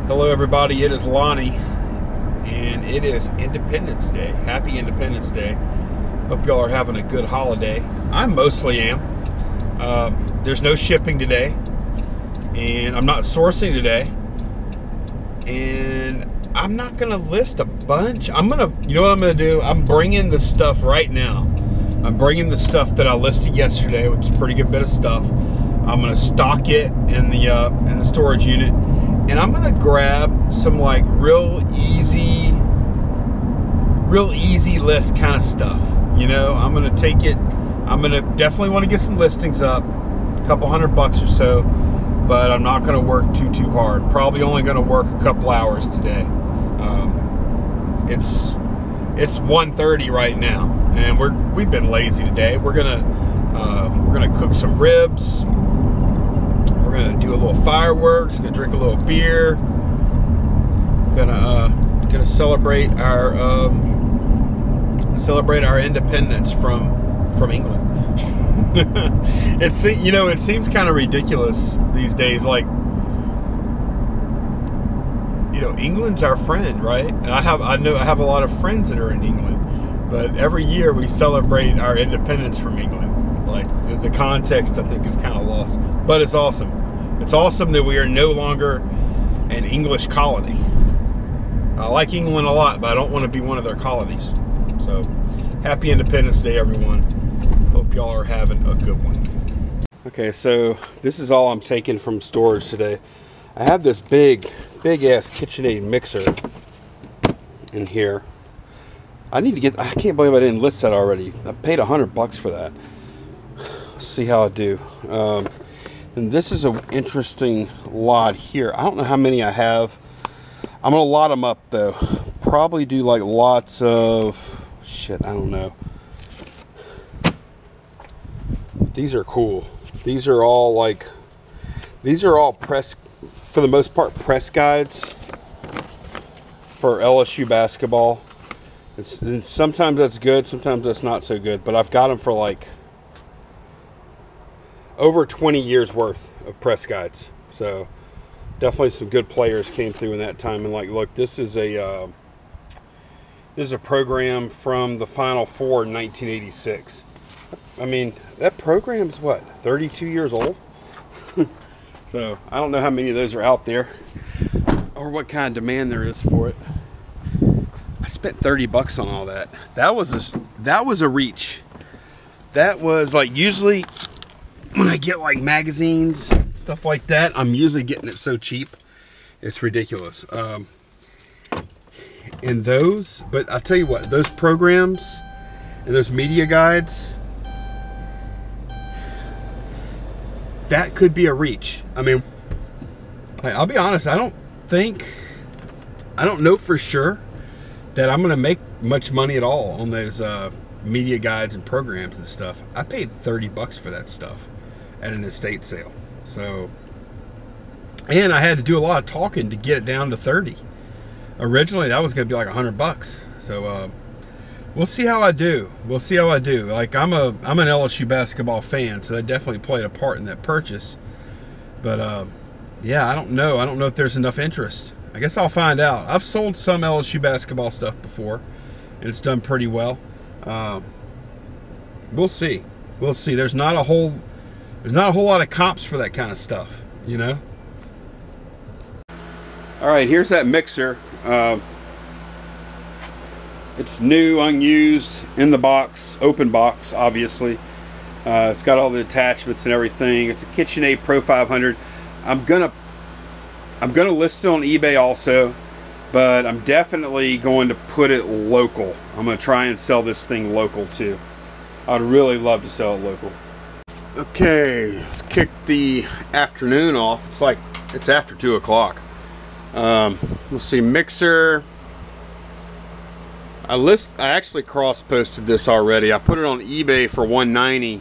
Hello everybody, it is Lonnie, and it is Independence Day. Happy Independence Day. Hope y'all are having a good holiday. I mostly am. There's no shipping today, and I'm not sourcing today, and I'm not gonna list a bunch. You know what I'm gonna do? I'm bringing the stuff right now. I'm bringing the stuff that I listed yesterday, which is a pretty good bit of stuff. I'm gonna stock it in the storage unit. And I'm gonna grab some like real easy list kind of stuff. You know, I'm gonna take it. I'm gonna definitely want to get some listings up, a couple $100 or so, but I'm not gonna work too hard. Probably only gonna work a couple hours today. It's 1:30 right now, and we've been lazy today. We're gonna cook some ribs. We're gonna do a little fireworks, gonna drink a little beer, gonna celebrate our independence from England. It seems kind of ridiculous these days. Like, you know, England's our friend, right? And I have a lot of friends that are in England, but every year we celebrate our independence from England. Like, the context, I think, is kind of lost, but it's awesome. It's awesome that we are no longer an English colony. I like England a lot, but I don't want to be one of their colonies. So, happy Independence Day, everyone. Hope y'all are having a good one. Okay, so this is all I'm taking from storage today. I have this big ass KitchenAid mixer in here. I can't believe I didn't list that already. I paid $100 for that. Let's see how I do. And this is an interesting lot here. I don't know how many I have. I'm gonna lot them up though. Probably do like lots of shit. I don't know. These are cool. These are all press, for the most part, press guides for LSU basketball. And sometimes that's good, sometimes that's not so good. But I've got them for like over 20 years worth of press guides. So definitely some good players came through in that time. And like, look, this is a program from the Final Four in 1986. I mean, that program's what, 32 years old? So I don't know how many of those are out there or what kind of demand there is for it. I spent $30 on all that. That was a reach. That was like, usually when I get like magazines, stuff like that, I'm usually getting it so cheap, it's ridiculous. And those, but I'll tell you what, those programs and those media guides, that could be a reach. I mean, I'll be honest, I don't know for sure that I'm gonna make much money at all on those media guides and programs and stuff. I paid $30 for that stuff at an estate sale. So, and I had to do a lot of talking to get it down to 30. Originally that was gonna be like $100. So we'll see how I do. We'll see how I do. Like, I'm an LSU basketball fan, so that definitely played a part in that purchase. But yeah, I don't know if there's enough interest. I guess I'll find out. I've sold some LSU basketball stuff before, and it's done pretty well. We'll see. We'll see. There's not a whole lot of comps for that kind of stuff, you know? All right, here's that mixer. It's new, unused, in the box, open box, obviously. It's got all the attachments and everything. It's a KitchenAid Pro 500. I'm gonna list it on eBay also, but I'm definitely going to put it local. I'm gonna try and sell this thing local too. I'd really love to sell it local. Okay, let's kick the afternoon off. It's after 2 o'clock. Let's see, mixer. I actually cross-posted this already. I put it on eBay for $190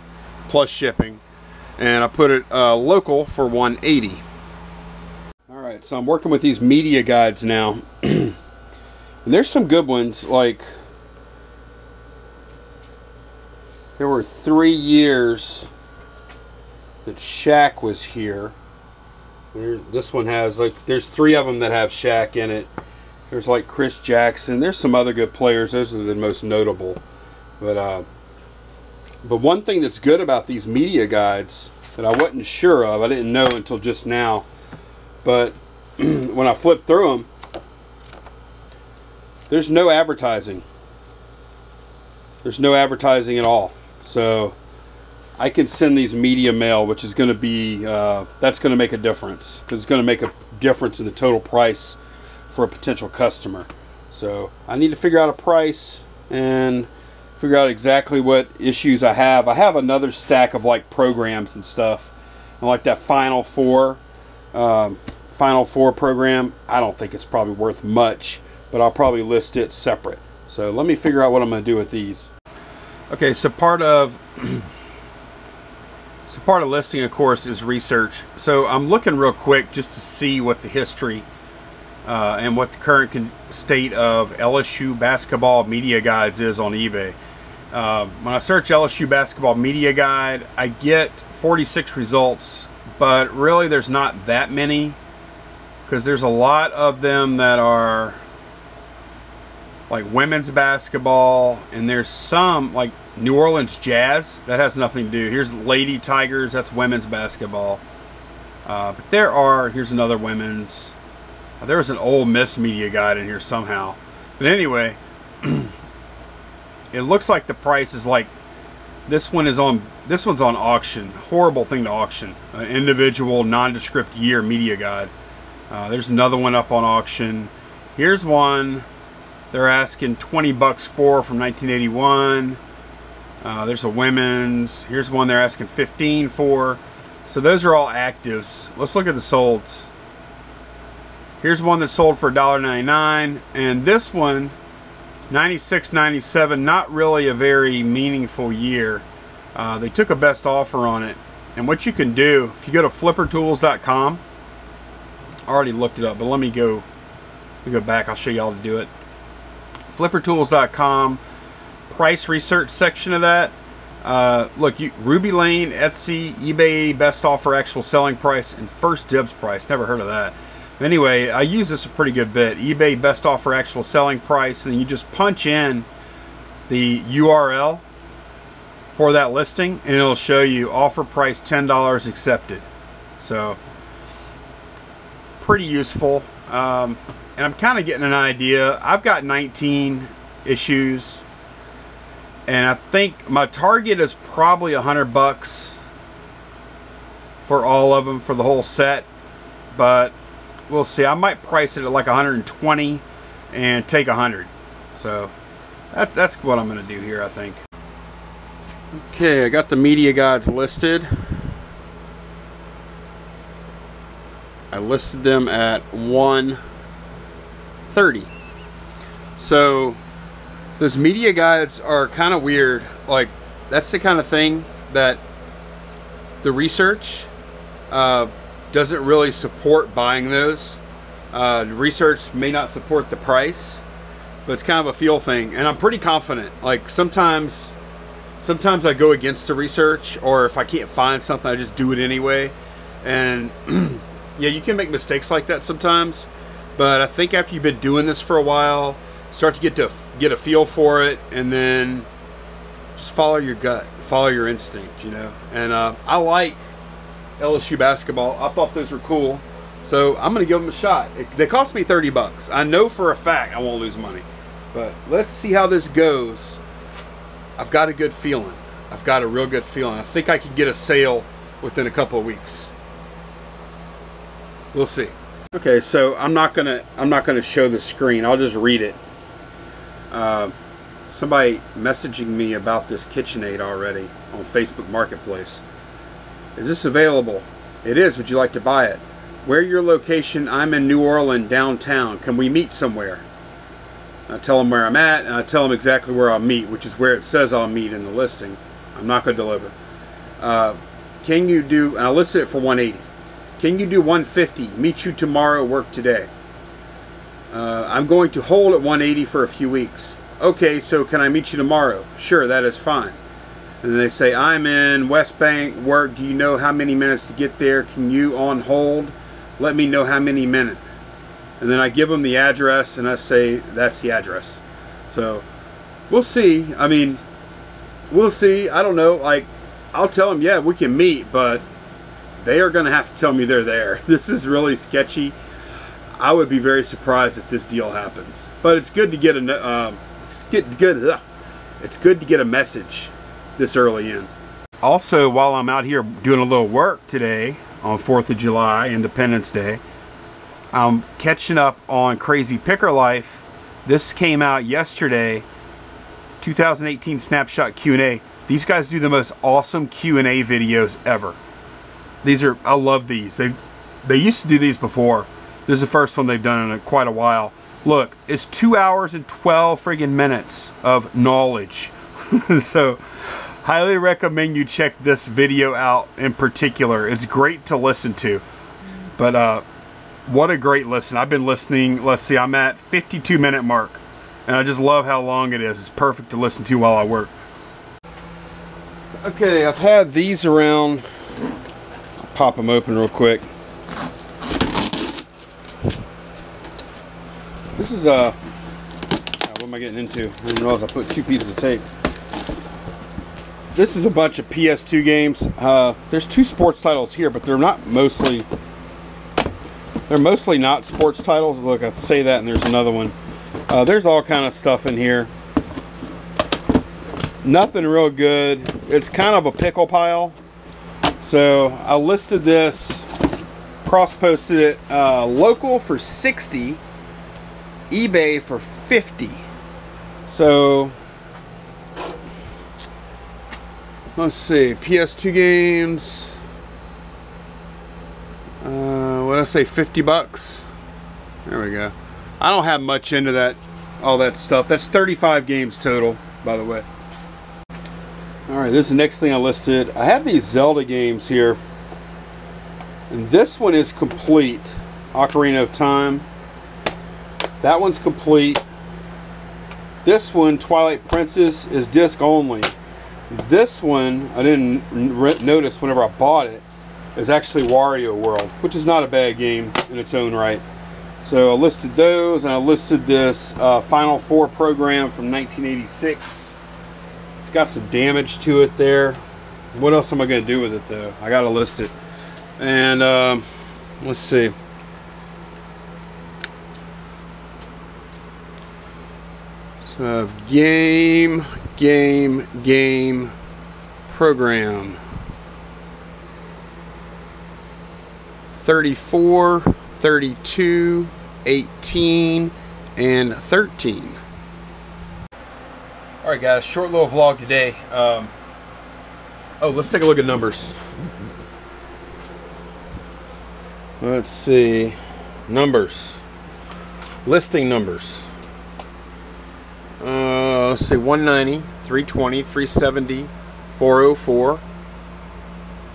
plus shipping, and I put it local for $180. All right, so I'm working with these media guides now, and there's some good ones. Like, there were 3 years that Shaq was here. This one has, like, there's 3 of them that have Shaq in it. There's like Chris Jackson. There's some other good players. Those are the most notable. But one thing that's good about these media guides that I wasn't sure of, I didn't know until just now, but when I flipped through them, there's no advertising. There's no advertising at all. So I can send these media mail, which is going to be, that's going to make a difference, because it's going to make a difference in the total price for a potential customer. So I need to figure out a price and figure out exactly what issues I have. I have another stack of like programs and stuff, and like that Final Four program, I don't think it's probably worth much, but I'll probably list it separate. So let me figure out what I'm going to do with these. Okay, so part of listing, of course, is research. So I'm looking real quick just to see what the history and what the current state of LSU basketball media guides is on eBay. When I search LSU basketball media guide, I get 46 results, but really there's not that many, because there's a lot of them that are like women's basketball, and there's some like New Orleans Jazz that has nothing to do. Here's Lady Tigers, that's women's basketball. But here's another women's. There was an Ole Miss media guide in here somehow. But anyway, it looks like the price is like, this one's on auction. Horrible thing to auction. An individual nondescript year media guide. There's another one up on auction. Here's one they're asking 20 bucks for, from 1981. There's a women's. Here's one they're asking 15 for. So those are all actives. Let's look at the solds. Here's one that sold for $1.99, and this one 96, 97, not really a very meaningful year. They took a best offer on it. And what you can do, if you go to flippertools.com, I already looked it up, but let me go back. I'll show you how to do it. flippertools.com, price research section of that. Look, Ruby Lane, Etsy, eBay, best offer, actual selling price, and first dibs price. Never heard of that. Anyway, I use this a pretty good bit. eBay, best offer, actual selling price, and then you just punch in the URL for that listing, and it'll show you offer price $10 accepted. So pretty useful. And I'm kind of getting an idea. I've got 19 issues, and I think my target is probably 100 bucks for all of them, for the whole set, but we'll see. I might price it at like 120 and take 100. So that's what I'm going to do here, I think. Okay, I got the media guides listed. I listed them at 130. So those media guides are kind of weird. Like, that's the kind of thing that the research doesn't really support buying those. Research may not support the price, but it's kind of a feel thing, and I'm pretty confident. Like, sometimes I go against the research, or if I can't find something, I just do it anyway. And yeah, you can make mistakes like that sometimes, but I think after you've been doing this for a while, start to get a feel for it, and then just follow your gut, follow your instinct, you know. And I like LSU basketball. I thought those were cool, so I'm gonna give them a shot. They cost me 30 bucks. I know for a fact I won't lose money, but let's see how this goes. I've got a good feeling. I've got a real good feeling. I think I could get a sale within a couple of weeks. We'll see. Okay, so I'm not gonna show the screen. I'll just read it. Somebody messaging me about this KitchenAid already on Facebook Marketplace. Is this available? It is. Would you like to buy it? Where your location? I'm in New Orleans, downtown. Can we meet somewhere? I tell them where I'm at, and I tell them exactly where I'll meet, which is where it says I'll meet in the listing. I'm not going to deliver. Can you do, and I listed it for 180. Can you do 150? Meet you tomorrow, work today. I'm going to hold at 180 for a few weeks. Okay, so can I meet you tomorrow? Sure, that is fine. And then they say, I'm in West Bank, work. Do you know how many minutes to get there? Can you on hold? let me know how many minutes. And then I give them the address and I say that's the address. So we'll see. I mean, we'll see. I don't know. Like, I'll tell them, yeah, we can meet, but they are going to have to tell me they're there. This is really sketchy. I would be very surprised if this deal happens. But it's good to get a it's good to get a message this early in. Also, while I'm out here doing a little work today on 4th of July, Independence Day, I'm catching up on Crazy Picker Life. This came out yesterday, 2018 Snapshot Q&A. These guys do the most awesome Q&A videos ever. These are, I love these. They used to do these before. This is the first one they've done in quite a while. Look, it's 2 hours and 12 friggin' minutes of knowledge. So, highly recommend you check this video out in particular. It's great to listen to. But what a great listen. I've been listening, let's see, I'm at 52-minute mark. And I just love how long it is. It's perfect to listen to while I work. Okay, I've had these around. I'll pop them open real quick. This is what am I getting into? I didn't realize I put 2 pieces of tape. This is a bunch of PS2 games. There's 2 sports titles here, but they're mostly not sports titles. Look, I say that and there's another one. There's all kind of stuff in here. Nothing real good. It's kind of a pickle pile. So I listed this, cross-posted it, local for 60, eBay for 50. So let's see, PS2 games. What did I say, 50 bucks? There we go. I don't have much into that, all that stuff. That's 35 games total, by the way. All right, this is the next thing I listed. I have these Zelda games here, and this one is complete. Ocarina of Time. That one's complete. This one, Twilight Princess, is disc only. This one, I didn't notice whenever I bought it, is actually Wario World, which is not a bad game in its own right. So I listed those, and I listed this Final Four program from 1986. It's got some damage to it there. What else am I going to do with it, though? I got to list it. And let's see. So game program. 34, 32, 18, and 13. Alright guys, short little vlog today. Oh, let's take a look at numbers. Let's see. Numbers. Listing numbers. Let's see, 190, 320, 370, 404,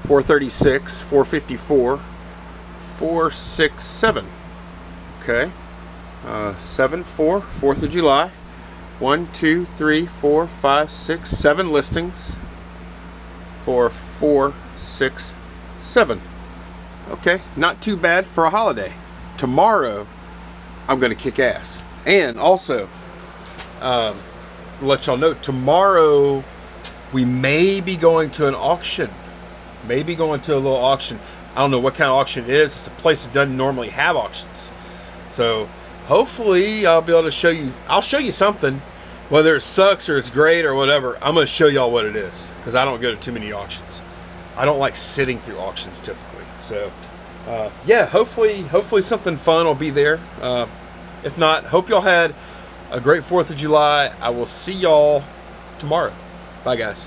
436, 454, 467. Okay. 7, 4, 4th of July. 1, 2, 3, 4, 5, 6, 7 listings for 4, 6, 7. Okay, not too bad for a holiday. Tomorrow, I'm going to kick ass. And also, let y'all know, tomorrow we may be going to an auction. Maybe going to a little auction. I don't know what kind of auction it is. It's a place that doesn't normally have auctions. So hopefully I'll be able to show you. I'll show you something. Whether it sucks or it's great or whatever, I'm going to show y'all what it is. Because I don't go to too many auctions. I don't like sitting through auctions typically. So yeah, hopefully something fun will be there. If not, hope y'all had a great 4th of July. I will see y'all tomorrow. Bye guys.